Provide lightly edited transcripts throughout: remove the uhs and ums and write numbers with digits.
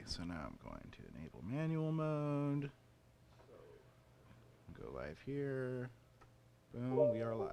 so now I'm going to enable manual mode. Go live here. Boom, we are live.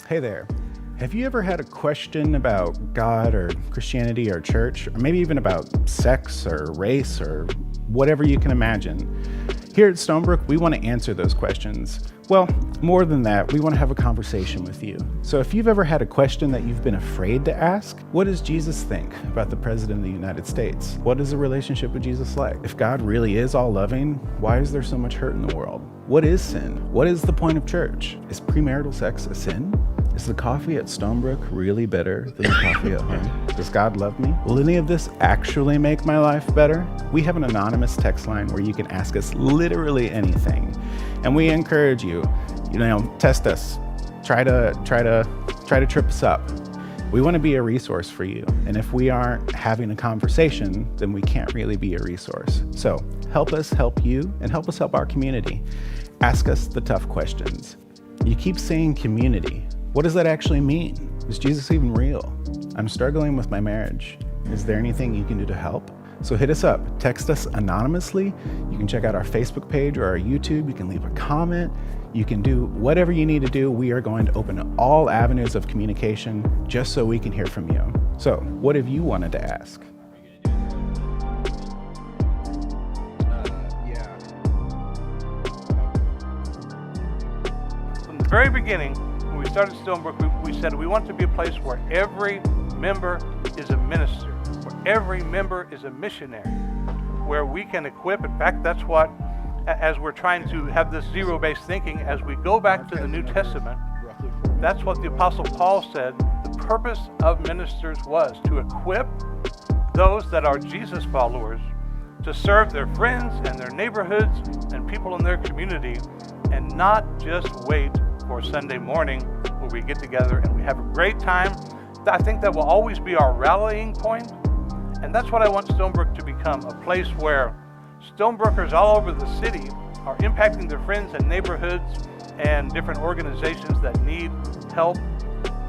Hey there. Have you ever had a question about God or Christianity or church, or maybe even about sex or race or whatever you can imagine? Here at Stonebrook, we want to answer those questions. Well, more than that, we want to have a conversation with you. So if you've ever had a question that you've been afraid to ask, what does Jesus think about the President of the United States? What is the relationship with Jesus like? If God really is all loving, why is there so much hurt in the world? What is sin? What is the point of church? Is premarital sex a sin? Is the coffee at Stonebrook really better than the coffee at home? Does God love me? Will any of this actually make my life better? We have an anonymous text line where you can ask us literally anything. And we encourage you, test us. Try to trip us up. We want to be a resource for you. And if we aren't having a conversation, then we can't really be a resource. So help us help you and help us help our community. Ask us the tough questions. You keep saying community. What does that actually mean? Is Jesus even real? I'm struggling with my marriage. Is there anything you can do to help? So hit us up, text us anonymously. You can check out our Facebook page or our YouTube. You can leave a comment. You can do whatever you need to do. We are going to open all avenues of communication just so we can hear from you. So what have you wanted to ask? From the very beginning, when we started Stonebrook, we said we want to be a place where every member is a minister, where every member is a missionary, where we can equip. In fact, that's what, as we're trying to have this zero-based thinking, as we go back to the New Testament, that's what the Apostle Paul said the purpose of ministers was, to equip those that are Jesus followers to serve their friends and their neighborhoods and people in their community, and not just wait for Sunday morning where we get together and we have a great time. I think that will always be our rallying point, and that's what I want Stonebrook to become, a place where Stonebrookers all over the city are impacting their friends and neighborhoods and different organizations that need help,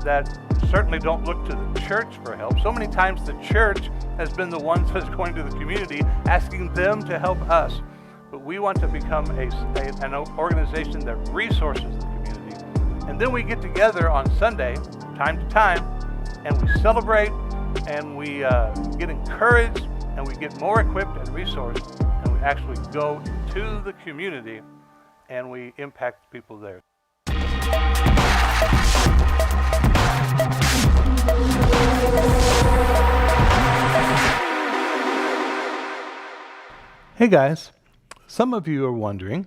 that certainly don't look to the church for help. So many times the church has been the ones that's going to the community asking them to help us. But we want to become an organization that resources the community. And then we get together on Sunday, time to time, and we celebrate, and we get encouraged, and we get more equipped and resourced, and we actually go to the community, and we impact people there. Hey guys. Some of you are wondering,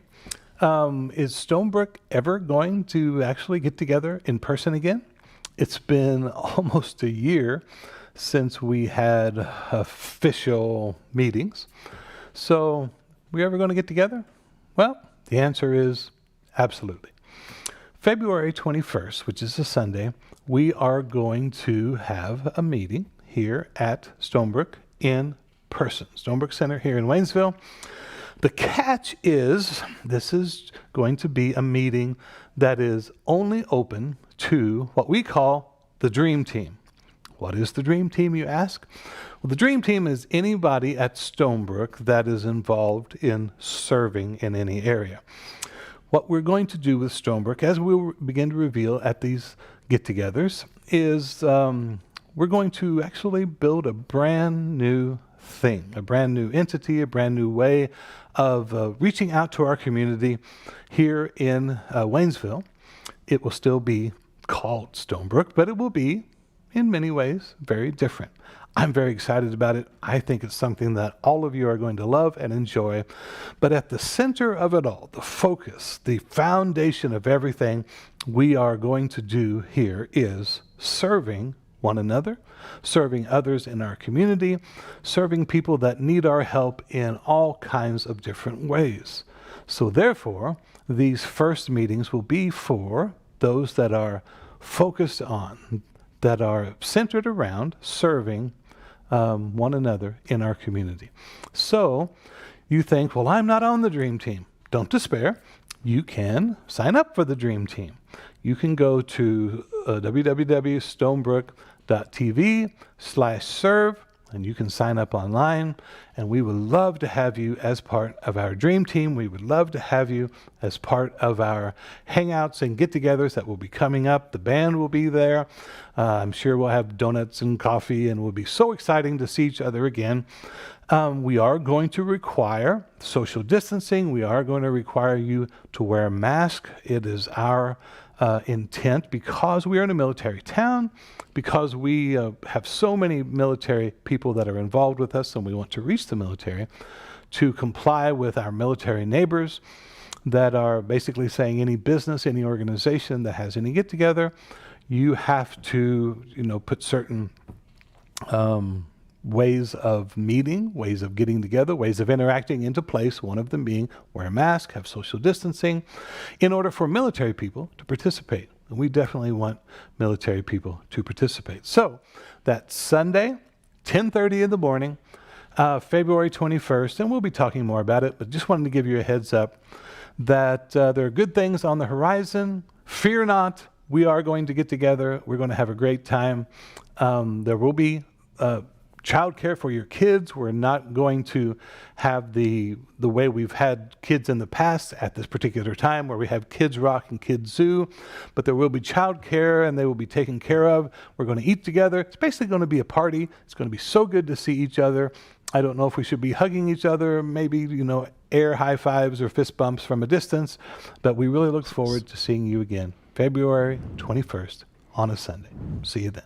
is Stonebrook ever going to actually get together in person again? It's been almost a year since we had official meetings. So, we ever going to get together? Well, the answer is absolutely. February 21st, which is a Sunday, we are going to have a meeting here at Stonebrook in person. Stonebrook Center here in Waynesville. The catch is, this is going to be a meeting that is only open to what we call the Dream Team. What is the Dream Team, you ask? Well, the Dream Team is anybody at Stonebrook that is involved in serving in any area. What we're going to do with Stonebrook, as we'll begin to reveal at these get-togethers, is we're going to actually build a brand new thing, a brand new entity, a brand new way of reaching out to our community here in Waynesville. It will still be called Stonebrook, but it will be, in many ways, very different. I'm very excited about it. I think it's something that all of you are going to love and enjoy. But at the center of it all, the focus, the foundation of everything we are going to do here is serving one another, serving others in our community, serving people that need our help in all kinds of different ways. So therefore, these first meetings will be for those that are focused on, that are centered around serving one another in our community. So you think, well, I'm not on the Dream Team. Don't despair. You can sign up for the Dream Team. You can go to www.stonebrook.tv/serve, and you can sign up online, and we would love to have you as part of our Dream Team. We would love to have you as part of our hangouts and get-togethers that will be coming up. The band will be there. I'm sure we'll have donuts and coffee, and it will be so exciting to see each other again. We are going to require social distancing. We are going to require you to wear a mask. It is our intent, because we are in a military town, because we have so many military people that are involved with us and we want to reach the military, to comply with our military neighbors that are basically saying any business, any organization that has any get-together, you have to, put certain ways of meeting, ways of getting together, ways of interacting into place, one of them being wear a mask, have social distancing, in order for military people to participate. And we definitely want military people to participate. So that's Sunday, 10:30 in the morning, February 21st, and we'll be talking more about it, but just wanted to give you a heads up that there are good things on the horizon. Fear not, we are going to get together. We're going to have a great time. There will be childcare for your kids. We're not going to have the way we've had kids in the past at this particular time, where we have Kids Rock and Kids Zoo, but there will be childcare and they will be taken care of. We're going to eat together. It's basically going to be a party. It's going to be so good to see each other. I don't know if we should be hugging each other, maybe, air high fives or fist bumps from a distance, but we really look forward to seeing you again, February 21st on a Sunday. See you then.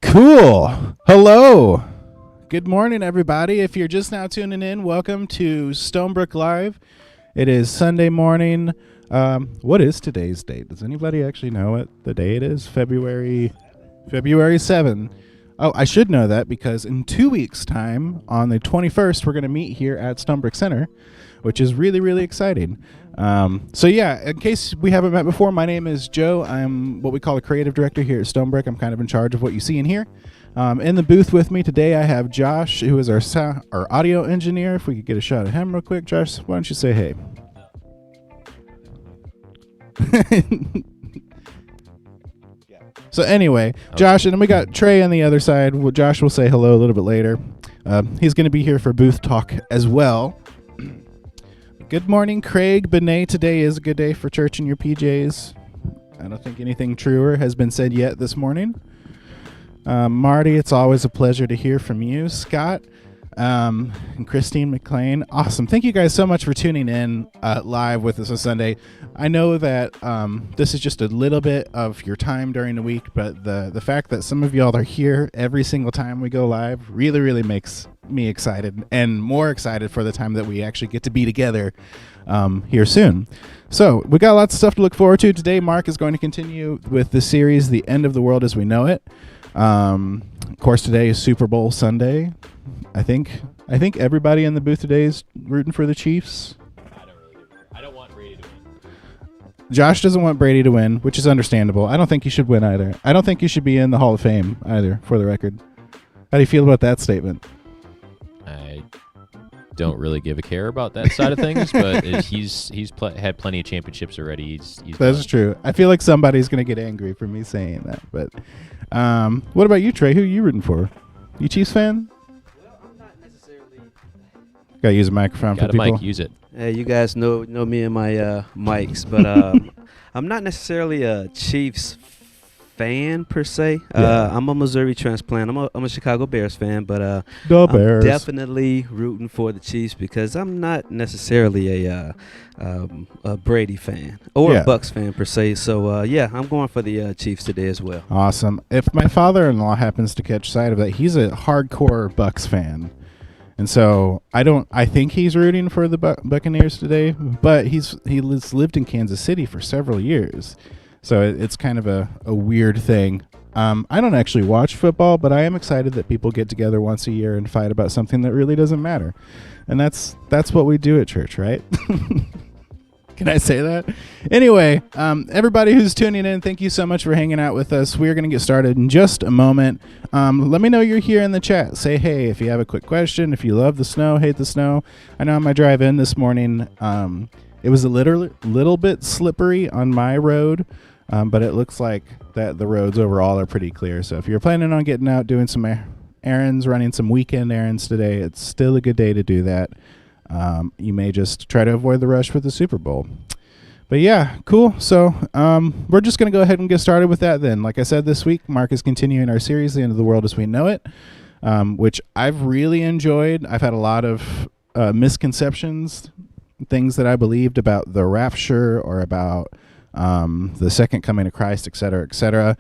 Cool. Hello. Good morning, everybody. If you're just now tuning in, welcome to Stonebrook Live. It is Sunday morning. What is today's date? Does anybody actually know what the day it is? February 7. Oh, I should know that because in 2 weeks' time, on the 21st, we're going to meet here at Stonebrook Center, which is really, really exciting. So yeah, in case we haven't met before, my name is Joe. I'm what we call a creative director here at Stonebrook. I'm kind of in charge of what you see in here. In the booth with me today, I have Josh, who is our audio engineer. If we could get a shot of him real quick. Josh, why don't you say hey? So anyway, Josh, and then we got Trey on the other side. Well, Josh will say hello a little bit later. He's going to be here for booth talk as well. Good morning, Craig. Benet, today is a good day for church in your PJs. I don't think anything truer has been said yet this morning. Marty, it's always a pleasure to hear from you. Scott, and Christine McLean. Awesome. Thank you guys so much for tuning in live with us on Sunday. I know that this is just a little bit of your time during the week, but the fact that some of y'all are here every single time we go live really, really makes me excited, and more excited for the time that we actually get to be together here soon. So we got lots of stuff to look forward to. Today, Mark is going to continue with the series, The End of the World as We Know It. Of course, today is Super Bowl Sunday. I think everybody in the booth today is rooting for the Chiefs. I don't want Brady to win. Josh doesn't want Brady to win, which is understandable. I don't think he should win either. I don't think he should be in the Hall of Fame either, for the record. How do you feel about that statement? I don't really give a care about that side of things, but he's had plenty of championships already. He's That's done. true. I feel like somebody's going to get angry for me saying that. But what about you, Trey? Who are you rooting for? You Chiefs fan? Well, I'm not necessarily. Got to use a microphone Got for a people. mic, use it. You guys know me and my mics, but I'm not necessarily a Chiefs fan per se. I'm a Missouri transplant. I'm a Chicago Bears fan, but The I'm Bears. definitely rooting for the Chiefs because I'm not necessarily a Brady fan or Yeah. a Bucks fan per se. So yeah, I'm going for the Chiefs today as well. Awesome. If my father-in-law happens to catch sight of that, he's a hardcore Bucks fan. And so I think he's rooting for the Buccaneers today, but he lived in Kansas City for several years. So it's kind of a weird thing. I don't actually watch football, but I am excited that people get together once a year and fight about something that really doesn't matter. And that's what we do at church, right? Can I say that? Anyway, everybody who's tuning in, thank you so much for hanging out with us. We're going to get started in just a moment. Let me know you're here in the chat. Say hey if you have a quick question, if you love the snow, hate the snow. I know on my drive in this morning, it was a little bit slippery on my road, but it looks like that the roads overall are pretty clear. So if you're planning on getting out, doing some errands, running some weekend errands today, it's still a good day to do that. You may just try to avoid the rush for the Super Bowl. But yeah, cool. So we're just going to go ahead and get started with that then. Like I said, this week, Mark is continuing our series, The End of the World as We Know It, which I've really enjoyed. I've had a lot of misconceptions, things that I believed about the rapture or about the second coming of Christ, et cetera, et cetera.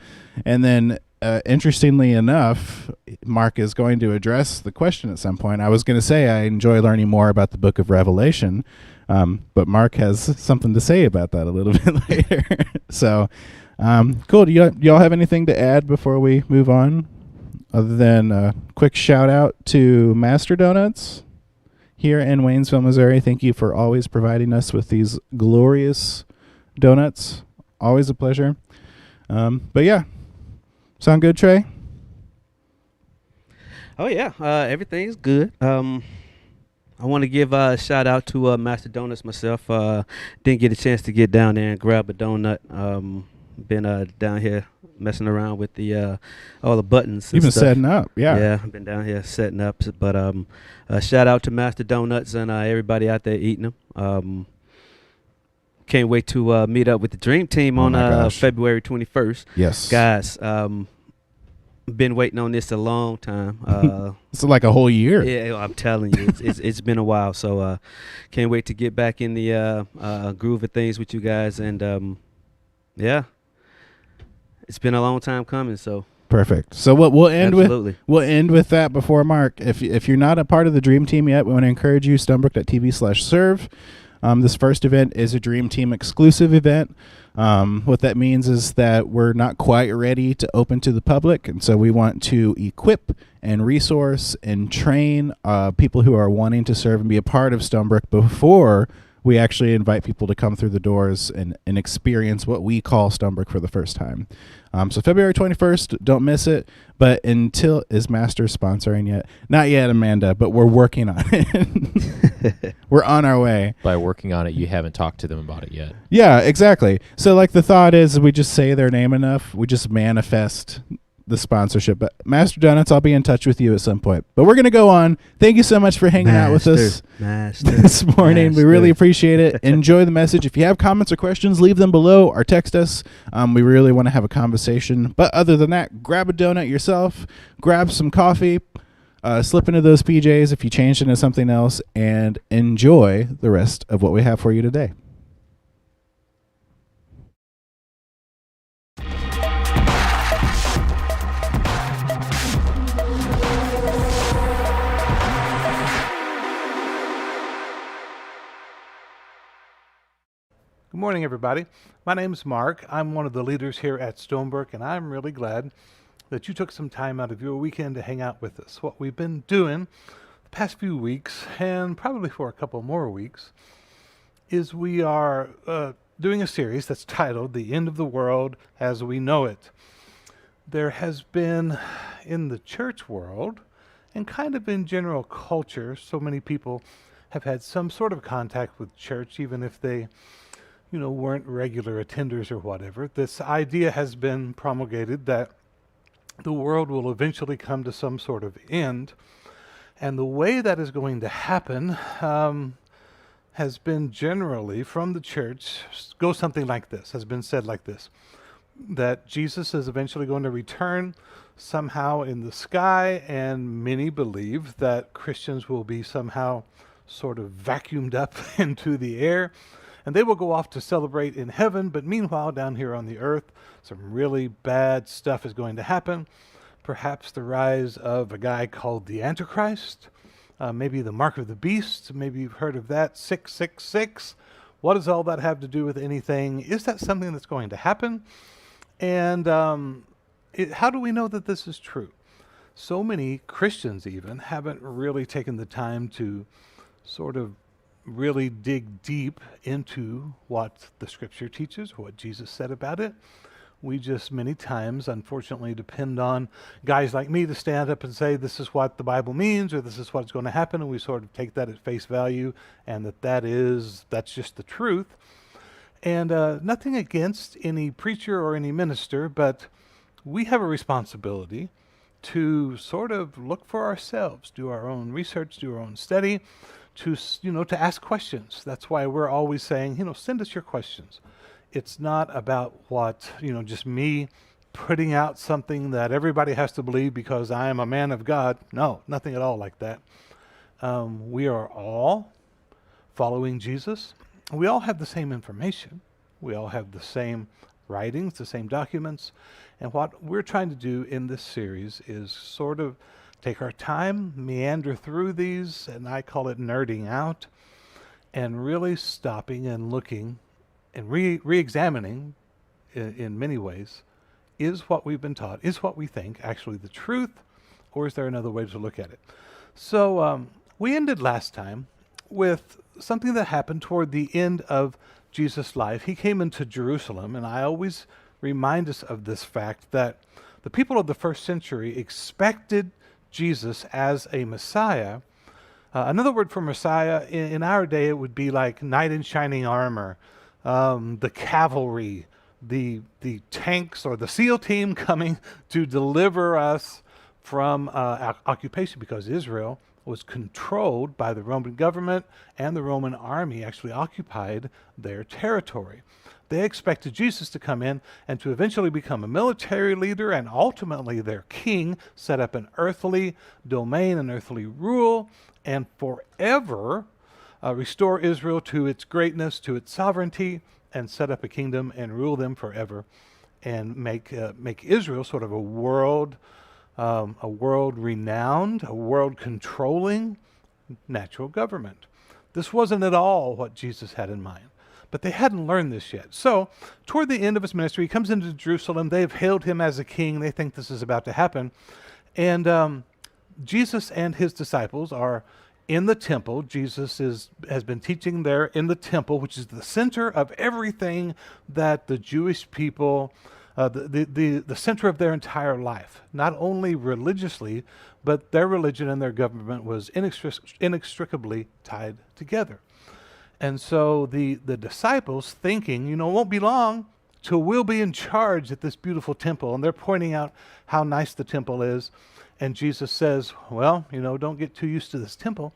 And then interestingly enough, Mark is going to address the question at some point. I was going to say I enjoy learning more about the book of Revelation, but Mark has something to say about that a little bit later. So, cool. Do y'all have anything to add before we move on? Other than a quick shout out to Master Donuts here in Waynesville, Missouri. Thank you for always providing us with these glorious donuts. Always a pleasure. But yeah. Sound good, Trey? Oh yeah, everything's good. I want to give a shout out to Master Donuts myself. Didn't get a chance to get down there and grab a donut. Been down here messing around with the all the buttons. You've been stuff. setting up, yeah. Yeah, I've been down here setting up. But shout out to Master Donuts and everybody out there eating them. Can't wait to meet up with the Dream Team on February 21st. Yes. Guys, been waiting on this a long time. It's like a whole year. Yeah, I'm telling you, it's been a while. So can't wait to get back in the groove of things with you guys. And yeah, it's been a long time coming. So perfect. So what we'll end absolutely. We'll end with that before Mark. If you're not a part of the Dream Team yet, we want to encourage you, stonebrook.tv/serve. This first event is a Dream Team exclusive event. What that means is that we're not quite ready to open to the public, and so we want to equip and resource and train people who are wanting to serve and be a part of Stonebrook before we actually invite people to come through the doors and experience what we call Stonebrook for the first time. So February 21st, don't miss it. But is Master sponsoring yet? Not yet, Amanda, but we're working on it. We're on our way. By working on it, you haven't talked to them about it yet. Yeah, exactly. So like the thought is we just say their name enough, we just manifest the sponsorship. But Master Donuts, I'll be in touch with you at some point. But we're going to go on. Thank you so much for hanging out with us this morning. We really appreciate it. Enjoy the message. If you have comments or questions, leave them below or text us. We really want to have a conversation. But other than that, grab a donut yourself, grab some coffee, slip into those PJs if you changed into something else, and enjoy the rest of what we have for you today. Good morning, everybody. My name is Mark. I'm one of the leaders here at Stonebrook, and I'm really glad that you took some time out of your weekend to hang out with us. What we've been doing the past few weeks, and probably for a couple more weeks, is we are doing a series that's titled The End of the World as We Know It. There has been, in the church world, and kind of in general culture, so many people have had some sort of contact with church, even if they weren't regular attenders or whatever. This idea has been promulgated that the world will eventually come to some sort of end. And the way that is going to happen has been generally from the church, goes something like this, has been said like this, that Jesus is eventually going to return somehow in the sky, and many believe that Christians will be somehow sort of vacuumed up into the air, and they will go off to celebrate in heaven. But meanwhile, down here on the earth, some really bad stuff is going to happen. Perhaps the rise of a guy called the Antichrist, maybe the mark of the beast. Maybe you've heard of that, 666. What does all that have to do with anything? Is that something that's going to happen? And how do we know that this is true? So many Christians even haven't really taken the time to sort of really dig deep into what the scripture teaches, what Jesus said about it. We just many times, unfortunately, depend on guys like me to stand up and say, this is what the Bible means, or this is what's going to happen, and we sort of take that at face value, and that's just the truth. And nothing against any preacher or any minister, but we have a responsibility to sort of look for ourselves, do our own research, do our own study, to ask questions. That's why we're always saying, send us your questions. It's not about what, just me putting out something that everybody has to believe because I am a man of God. No, nothing at all like that. We are all following Jesus. We all have the same information. We all have the same writings, the same documents. And what we're trying to do in this series is sort of take our time, meander through these, and I call it nerding out, and really stopping and looking and re-examining in many ways, is what we've been taught, is what we think actually the truth, or is there another way to look at it? So we ended last time with something that happened toward the end of Jesus' life. He came into Jerusalem, and I always remind us of this fact that the people of the first century expected Jesus as a Messiah. Another word for Messiah in our day, it would be like knight in shining armor, the cavalry, the tanks or the SEAL team coming to deliver us from occupation, because Israel was controlled by the Roman government, and the Roman army actually occupied their territory. They expected Jesus to come in and to eventually become a military leader and ultimately their king, set up an earthly domain, an earthly rule, and forever restore Israel to its greatness, to its sovereignty, and set up a kingdom and rule them forever, and make Israel sort of a world renowned, a world controlling natural government. This wasn't at all what Jesus had in mind, but they hadn't learned this yet. So toward the end of his ministry, he comes into Jerusalem. They've hailed him as a king. They think this is about to happen. And Jesus and his disciples are in the temple. Jesus has been teaching there in the temple, which is the center of everything that the Jewish people, the center of their entire life, not only religiously, but their religion and their government was inextricably tied together. And so the disciples thinking, it won't be long till we'll be in charge at this beautiful temple. And they're pointing out how nice the temple is. And Jesus says, well, don't get too used to this temple,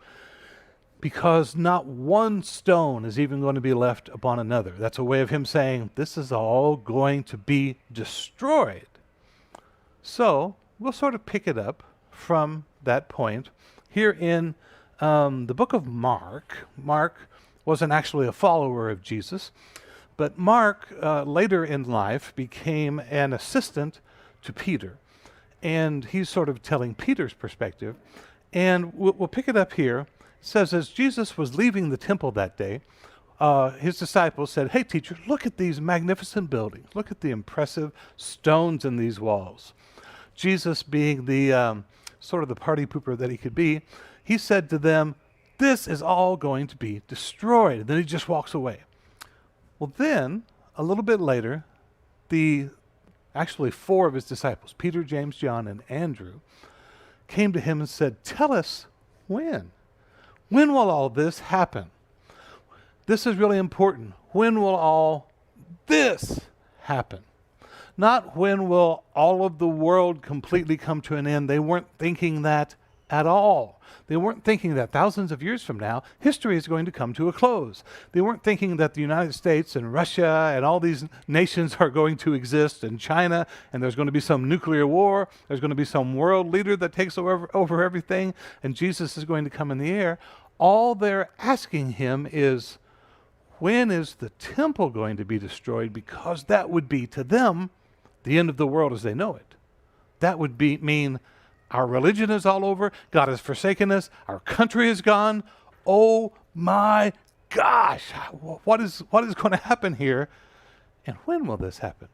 because not one stone is even going to be left upon another. That's a way of him saying, this is all going to be destroyed. So we'll sort of pick it up from that point. Here in the book of Mark, Mark wasn't actually a follower of Jesus, but Mark later in life became an assistant to Peter. And he's sort of telling Peter's perspective. And we'll pick it up here. It says, as Jesus was leaving the temple that day, his disciples said, hey, teacher, look at these magnificent buildings. Look at the impressive stones in these walls. Jesus, being the sort of the party pooper that he could be, he said to them, this is all going to be destroyed. And then he just walks away. Well, then, a little bit later, actually 4 of his disciples, Peter, James, John, and Andrew, came to him and said, tell us when. When will all this happen? This is really important. When will all this happen? Not when will all of the world completely come to an end. They weren't thinking that at all. They weren't thinking that thousands of years from now, history is going to come to a close. They weren't thinking that the United States and Russia and all these nations are going to exist, and China, and there's going to be some nuclear war. There's going to be some world leader that takes over everything, and Jesus is going to come in the air. All they're asking him is, when is the temple going to be destroyed? Because that would be, to them, the end of the world as they know it. That would mean our religion is all over. God has forsaken us. Our country is gone. Oh my gosh, what is going to happen here? And when will this happen?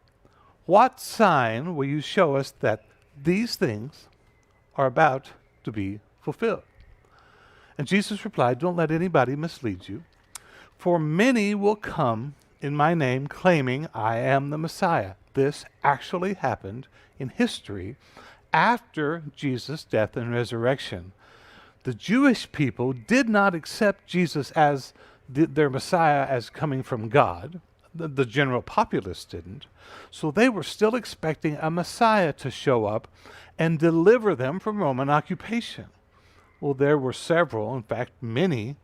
What sign will you show us that these things are about to be fulfilled? And Jesus replied, don't let anybody mislead you, for many will come in my name claiming I am the Messiah. This actually happened in history after Jesus' death and resurrection. The Jewish people did not accept Jesus as their Messiah as coming from God. The general populace didn't. So they were still expecting a Messiah to show up and deliver them from Roman occupation. Well, there were several, in fact, many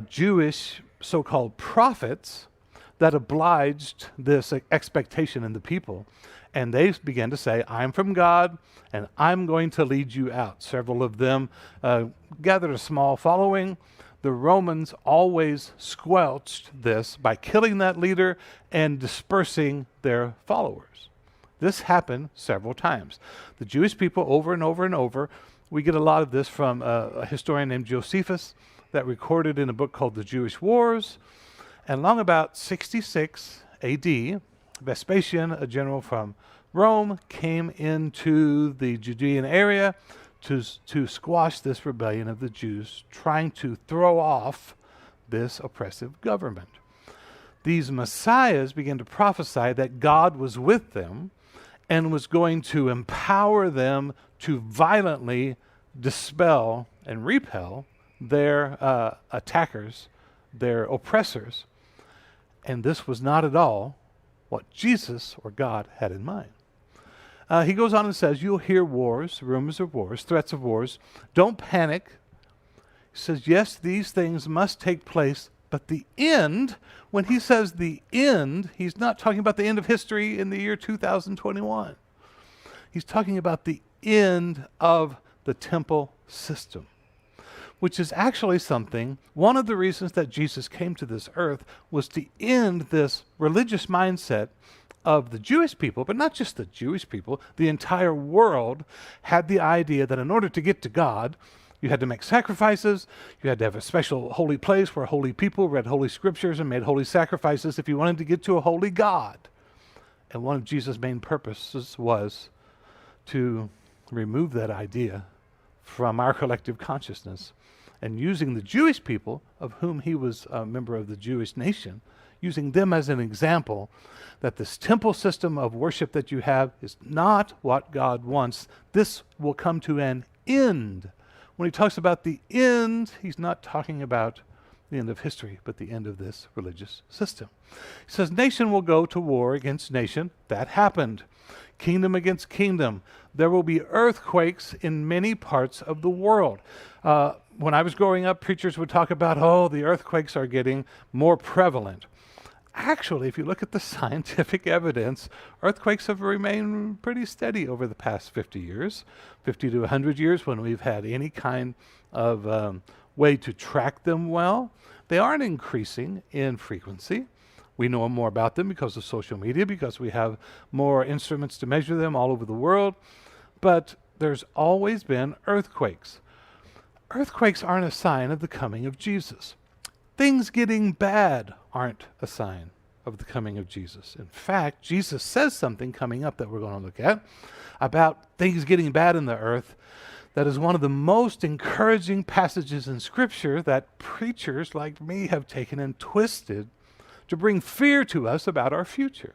Jewish so-called prophets that obliged this expectation in the people. And they began to say, I'm from God, and I'm going to lead you out. Several of them gathered a small following. The Romans always squelched this by killing that leader and dispersing their followers. This happened several times. The Jewish people, over and over and over, we get a lot of this from a historian named Josephus that recorded in a book called The Jewish Wars. And long about 66 AD, Vespasian, a general from Rome, came into the Judean area to squash this rebellion of the Jews, trying to throw off this oppressive government. These messiahs began to prophesy that God was with them and was going to empower them to violently dispel and repel their attackers, their oppressors. And this was not at all what Jesus or God had in mind. He goes on and says, you'll hear wars, rumors of wars, threats of wars. Don't panic. He says, yes, these things must take place, but the end, when he says the end, he's not talking about the end of history in the year 2021. He's talking about the end of the temple system, which is actually something, one of the reasons that Jesus came to this earth was to end this religious mindset of the Jewish people, but not just the Jewish people. The entire world had the idea that in order to get to God, you had to make sacrifices, you had to have a special holy place where holy people read holy scriptures and made holy sacrifices if you wanted to get to a holy God. And one of Jesus' main purposes was to remove that idea from our collective consciousness. And using the Jewish people, of whom he was a member of the Jewish nation, using them as an example that this temple system of worship that you have is not what God wants. This will come to an end. When he talks about the end, he's not talking about the end of history, but the end of this religious system. He says, nation will go to war against nation. That happened. Kingdom against kingdom. There will be earthquakes in many parts of the world. When I was growing up, preachers would talk about, oh, the earthquakes are getting more prevalent. Actually, if you look at the scientific evidence, earthquakes have remained pretty steady over the past 50 years, 50 to 100 years when we've had any kind of way to track them well. They aren't increasing in frequency. We know more about them because of social media, because we have more instruments to measure them all over the world. But there's always been earthquakes. Earthquakes aren't a sign of the coming of Jesus. Things getting bad aren't a sign of the coming of Jesus. In fact, Jesus says something coming up that we're going to look at about things getting bad in the earth that is one of the most encouraging passages in Scripture that preachers like me have taken and twisted to bring fear to us about our future.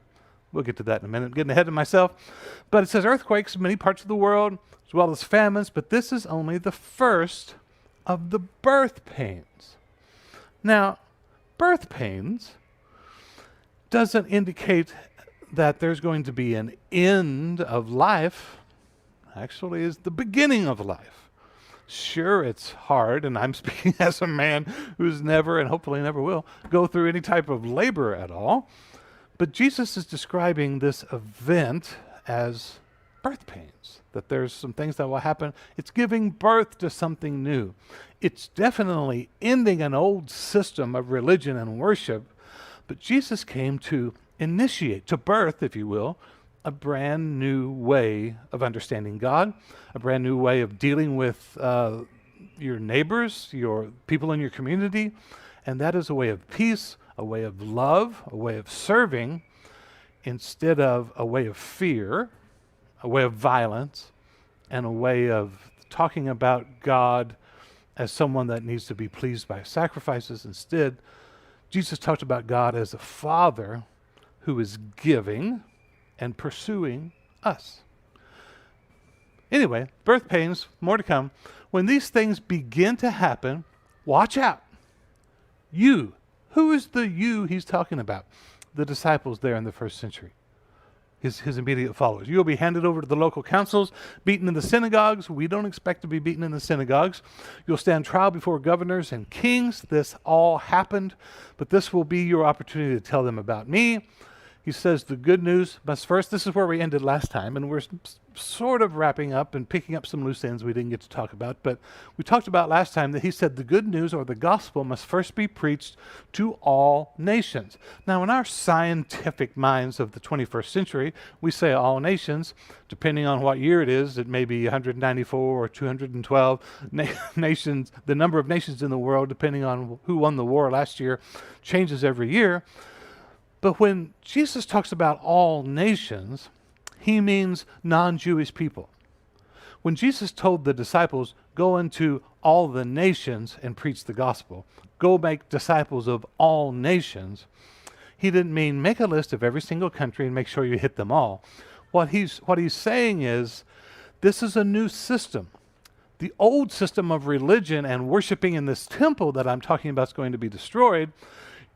We'll get to that in a minute. I'm getting ahead of myself. But it says earthquakes in many parts of the world, as well as famines, but this is only the first of the birth pains. Now, birth pains doesn't indicate that there's going to be an end of life. Actually, is the beginning of life. Sure, it's hard, and I'm speaking as a man who's never, and hopefully never will, go through any type of labor at all. But Jesus is describing this event as birth pains, that there's some things that will happen. It's giving birth to something new. It's definitely ending an old system of religion and worship, but Jesus came to initiate, to birth, if you will, a brand new way of understanding God, a brand new way of dealing with your neighbors, your people in your community, And that is a way of peace, a way of love, a way of serving, instead of a way of fear, a way of violence, and a way of talking about God as someone that needs to be pleased by sacrifices. Instead, Jesus talked about God as a father who is giving and pursuing us. Anyway, birth pains, more to come. When these things begin to happen, watch out. You. Who is the you he's talking about? The disciples there in the first century. His immediate followers. You'll be handed over to the local councils, beaten in the synagogues. We don't expect to be beaten in the synagogues. You'll stand trial before governors and kings. This all happened, but this will be your opportunity to tell them about me. He says the good news must first, this is where we ended last time, and we're sort of wrapping up and picking up some loose ends we didn't get to talk about, but we talked about last time that he said the good news or the gospel must first be preached to all nations. Now, in our scientific minds of the 21st century, we say all nations. Depending on what year it is, it may be 194 or 212 nations. The number of nations in the world, depending on who won the war last year, changes every year. But when Jesus talks about all nations, he means non-Jewish people. When Jesus told the disciples, go into all the nations and preach the gospel, go make disciples of all nations, he didn't mean make a list of every single country and make sure you hit them all. What he's saying is, this is a new system. The old system of religion and worshiping in this temple that I'm talking about is going to be destroyed.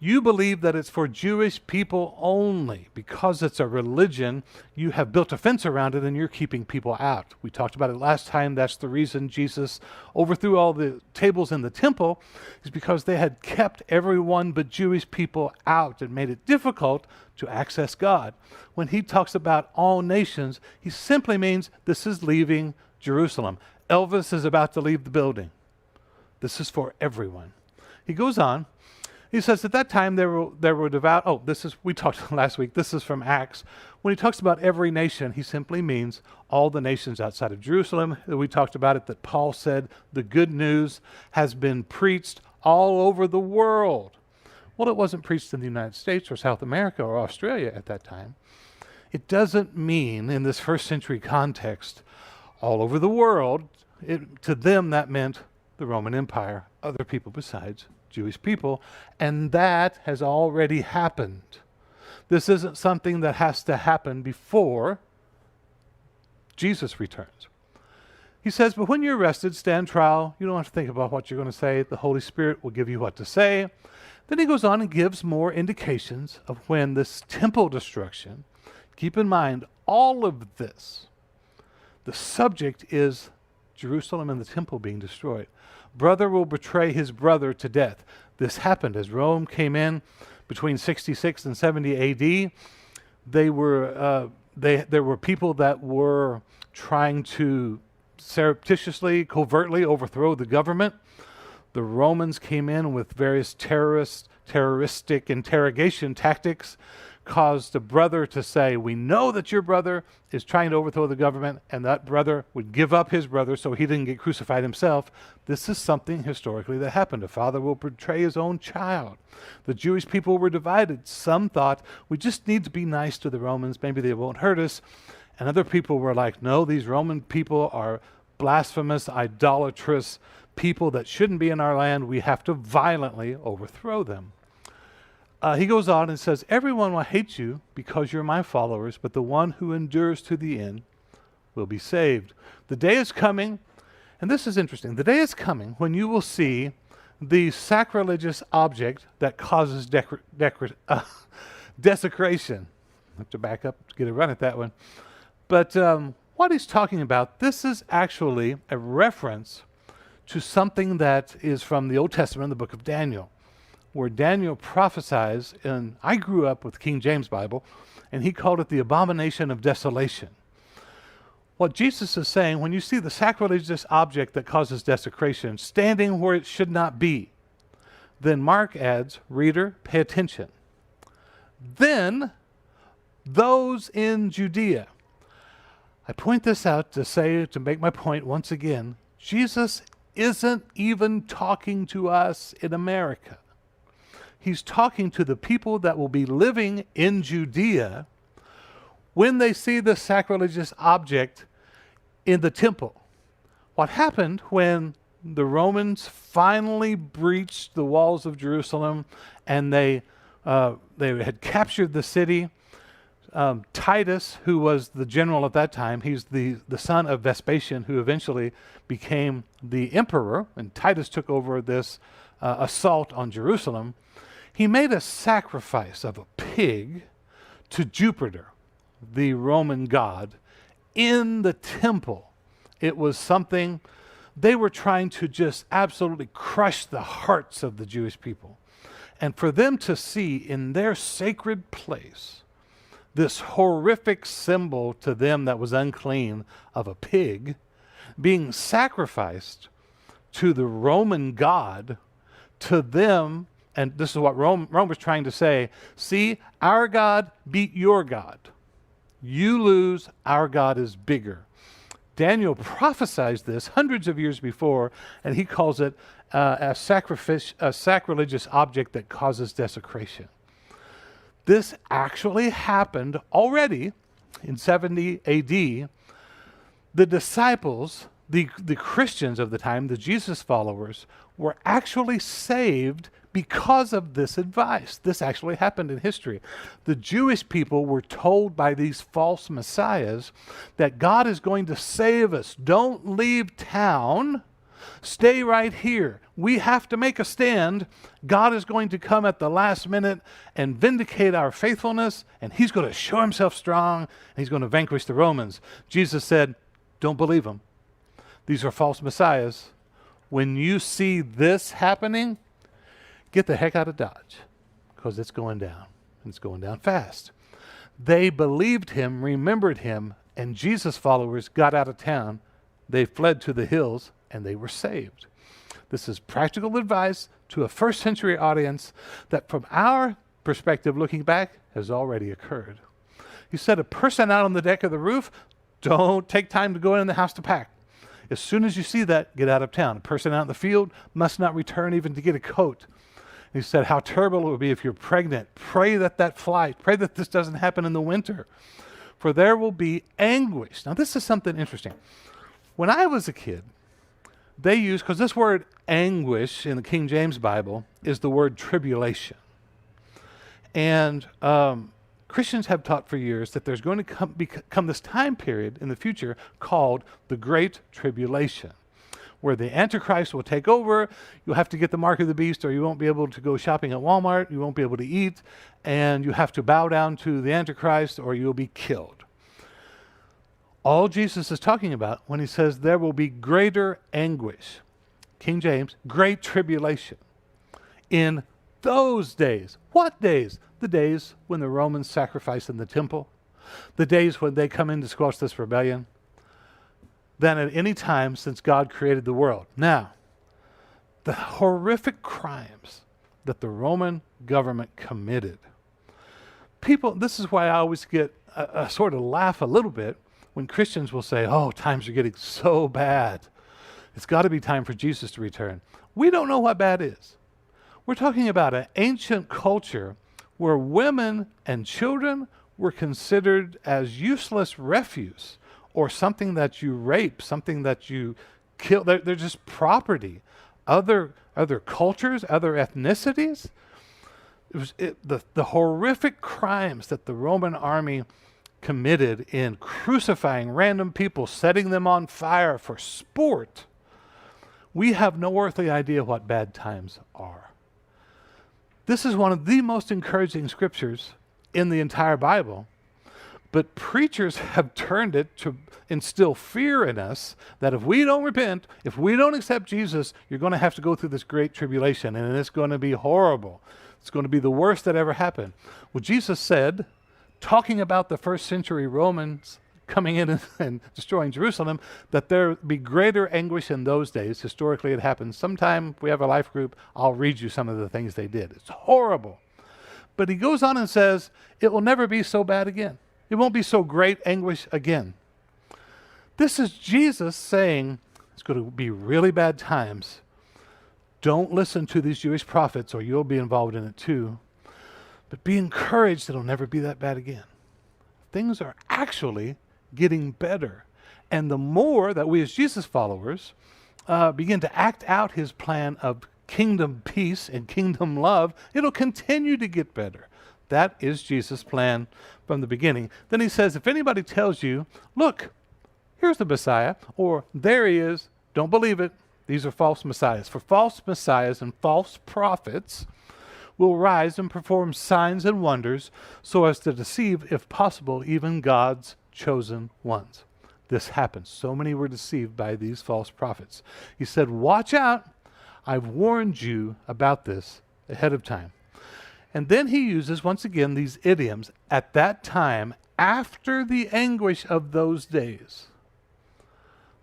You believe that it's for Jewish people only. Because it's a religion, you have built a fence around it and you're keeping people out. We talked about it last time. That's the reason Jesus overthrew all the tables in the temple, is because they had kept everyone but Jewish people out and made it difficult to access God. When he talks about all nations, he simply means this is leaving Jerusalem. Elvis is about to leave the building. This is for everyone. He goes on. He says at that time there were devout. We talked last week. This is from Acts. When he talks about every nation, he simply means all the nations outside of Jerusalem. We talked about it, that Paul said the good news has been preached all over the world. Well, it wasn't preached in the United States or South America or Australia at that time. It doesn't mean, in this first century context, all over the world. To them, that meant the Roman Empire, other people besides Jewish people, and that has already happened. This isn't something that has to happen before Jesus returns. He says, but when you're arrested, stand trial. You don't have to think about what you're going to say. The Holy Spirit will give you what to say. Then he goes on and gives more indications of when this temple destruction, keep in mind, all of this, the subject is Jerusalem and the temple being destroyed. Brother will betray his brother to death. This happened as Rome came in between 66 and 70 AD. There were people that were trying to surreptitiously, covertly overthrow the government. The Romans came in with various terroristic interrogation tactics, caused a brother to say, we know that your brother is trying to overthrow the government, and that brother would give up his brother so he didn't get crucified himself. This is something historically that happened. A father will betray his own child. The Jewish people were divided. Some thought, we just need to be nice to the Romans, maybe they won't hurt us. And other people were like, no, these Roman people are blasphemous, idolatrous people that shouldn't be in our land. We have to violently overthrow them. He goes on and says, everyone will hate you because you're my followers, but the one who endures to the end will be saved. The day is coming, and this is interesting. The day is coming when you will see the sacrilegious object that causes desecration. I have to back up to get a run at that one. But what he's talking about, this is actually a reference to something that is from the Old Testament, the book of Daniel, where Daniel prophesies, and I grew up with King James Bible, and he called it the abomination of desolation. What Jesus is saying, when you see the sacrilegious object that causes desecration standing where it should not be, then Mark adds, reader, pay attention. Then those in Judea. I point this out to make my point once again. Jesus isn't even talking to us in America. he's talking to the people that will be living in Judea when they see the sacrilegious object in the temple. What happened when the Romans finally breached the walls of Jerusalem and they had captured the city? Titus, who was the general at that time, he's the son of Vespasian, who eventually became the emperor, and Titus took over this assault on Jerusalem. He made a sacrifice of a pig to Jupiter, the Roman god, in the temple. It was something they were trying to just absolutely crush the hearts of the Jewish people. And for them to see in their sacred place this horrific symbol to them that was unclean of a pig being sacrificed to the Roman god, to them, and this is what Rome was trying to say, see, our God beat your God. You lose, our God is bigger. Daniel prophesied this hundreds of years before, and he calls it a sacrilegious object that causes desecration. This actually happened already in 70 AD. The disciples, the Christians of the time, the Jesus followers, were actually saved because of this advice. This actually happened in history. The Jewish people were told by these false messiahs that God is going to save us. Don't leave town. Stay right here. We have to make a stand. God is going to come at the last minute and vindicate our faithfulness, and he's going to show himself strong, and he's going to vanquish the Romans. Jesus said, don't believe them. These are false messiahs. When you see this happening, get the heck out of Dodge, because it's going down. It's going down fast. They believed him, remembered him, and Jesus followers got out of town. They fled to the hills, and they were saved. This is practical advice to a first century audience that from our perspective looking back has already occurred. He said, a person out on the deck of the roof, don't take time to go in the house to pack. As soon as you see that, get out of town. A person out in the field must not return even to get a coat. He said, how terrible it would be if you're pregnant. Pray that this doesn't happen in the winter, for there will be anguish. Now, this is something interesting. When I was a kid, they used, because this word anguish in the King James Bible is the word tribulation. And Christians have taught for years that there's going to become this time period in the future called the Great Tribulation, where the Antichrist will take over. You'll have to get the mark of the beast, or you won't be able to go shopping at Walmart. You won't be able to eat, and you have to bow down to the Antichrist, or you'll be killed. All Jesus is talking about when he says there will be greater anguish, King James, great tribulation, in those days. What days? The days when the Romans sacrifice in the temple, the days when they come in to squash this rebellion, than at any time since God created the world. Now, the horrific crimes that the Roman government committed. People, this is why I always get a sort of laugh a little bit when Christians will say, oh, times are getting so bad. It's got to be time for Jesus to return. We don't know what bad is. We're talking about an ancient culture where women and children were considered as useless refuse, or something that you rape, something that you kill. They're just property. Other cultures, other ethnicities. The horrific crimes that the Roman army committed in crucifying random people, setting them on fire for sport. We have no earthly idea what bad times are. This is one of the most encouraging scriptures in the entire Bible. But preachers have turned it to instill fear in us that if we don't repent, if we don't accept Jesus, you're going to have to go through this great tribulation, and it's going to be horrible. It's going to be the worst that ever happened. Well, Jesus said, talking about the first century Romans coming in and destroying Jerusalem, that there would be greater anguish in those days. Historically, it happened. Sometime we have a life group, I'll read you some of the things they did. It's horrible. But he goes on and says, it will never be so bad again. It won't be so great anguish again. This is Jesus saying it's going to be really bad times, Don't listen to these Jewish prophets or you'll be involved in it too. But be encouraged, it'll never be that bad again. Things are actually getting better. And the more that we as Jesus followers begin to act out his plan of kingdom peace and kingdom love, it'll continue to get better. That is Jesus' plan from the beginning. Then he says, if anybody tells you, look, here's the Messiah, or there he is, don't believe it. These are false messiahs. For false messiahs and false prophets will rise and perform signs and wonders so as to deceive, if possible, even God's chosen ones. This happens. So many were deceived by these false prophets. He said, watch out. I've warned you about this ahead of time. And then he uses, once again, these idioms. At that time, after the anguish of those days,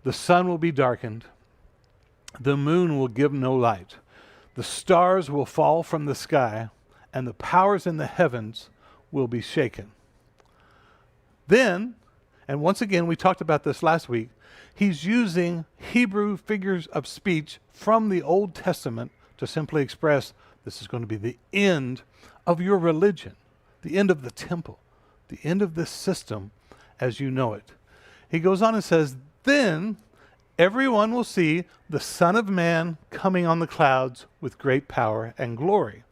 the sun will be darkened. The moon will give no light. The stars will fall from the sky, and the powers in the heavens will be shaken. Then, and once again, we talked about this last week, he's using Hebrew figures of speech from the Old Testament to simply express this is going to be the end of your religion, the end of the temple, the end of this system as you know it. He goes on and says, then everyone will see the Son of Man coming on the clouds with great power and glory.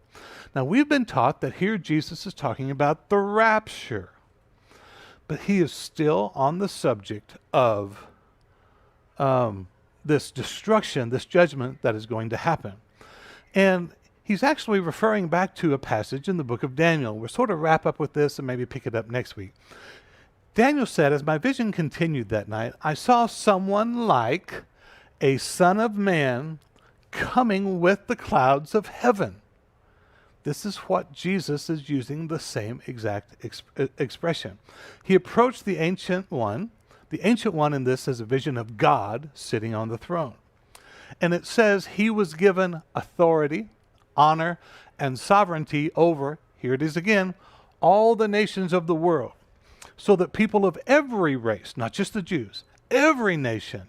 Now, we've been taught that here Jesus is talking about the rapture, but he is still on the subject of this destruction, this judgment that is going to happen. And he's actually referring back to a passage in the book of Daniel. We'll sort of wrap up with this and maybe pick it up next week. Daniel said, as my vision continued that night, I saw someone like a son of man coming with the clouds of heaven. This is what Jesus is using the same exact expression. He approached the Ancient One. The Ancient One in this is a vision of God sitting on the throne. And it says he was given authority, honor, and sovereignty over, here it is again, all the nations of the world, so that people of every race, not just the Jews, every nation,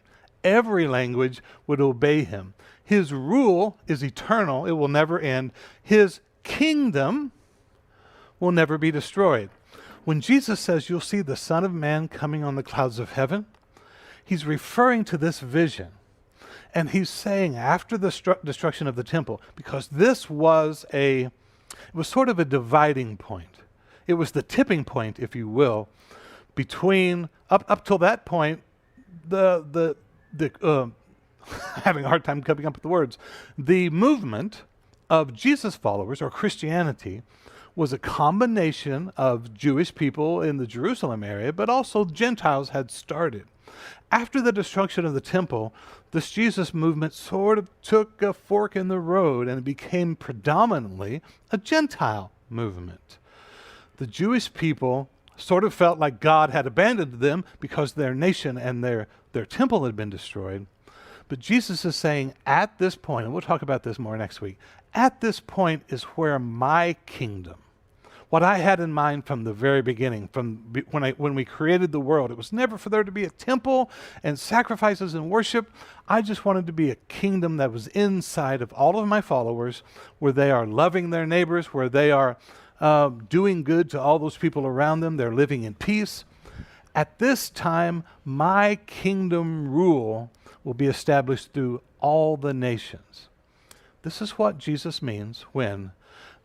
every language would obey him. His rule is eternal. It will never end. His kingdom will never be destroyed. When Jesus says you'll see the Son of Man coming on the clouds of heaven, he's referring to this vision. And he's saying after the destruction of the temple, because this was it was sort of a dividing point. It was the tipping point, if you will, between up till that point, the having a hard time coming up with the words. The movement of Jesus followers or Christianity was a combination of Jewish people in the Jerusalem area, but also Gentiles had started. After the destruction of the temple, this Jesus movement sort of took a fork in the road and it became predominantly a Gentile movement. The Jewish people sort of felt like God had abandoned them because their nation and their temple had been destroyed. But Jesus is saying at this point, and we'll talk about this more next week, at this point is where my kingdom, what I had in mind from the very beginning, when we created the world, it was never for there to be a temple and sacrifices and worship. I just wanted to be a kingdom that was inside of all of my followers, where they are loving their neighbors, where they are doing good to all those people around them. They're living in peace. At this time, my kingdom rule will be established through all the nations. This is what Jesus means when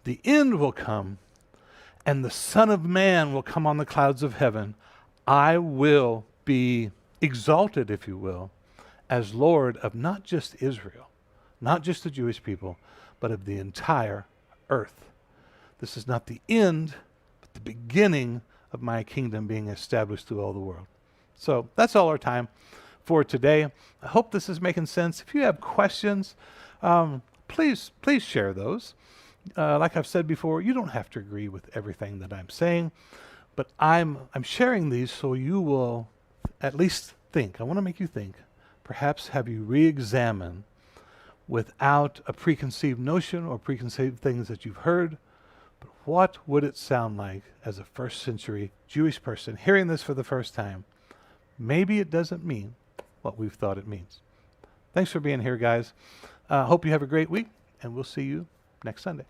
the end will come and the Son of Man will come on the clouds of heaven. I will be exalted, if you will, as Lord of not just Israel, not just the Jewish people, but of the entire earth. This is not the end, but the beginning of my kingdom being established through all the world. So that's all our time for today. I hope this is making sense. If you have questions, please share those. Like I've said before, you don't have to agree with everything that I'm saying, but I'm sharing these so you will at least think. I want to make you think. Perhaps have you re-examine without a preconceived notion or preconceived things that you've heard. But what would it sound like as a first century Jewish person hearing this for the first time? Maybe it doesn't mean what we've thought it means. Thanks for being here, guys. Hope you have a great week, and we'll see you next Sunday.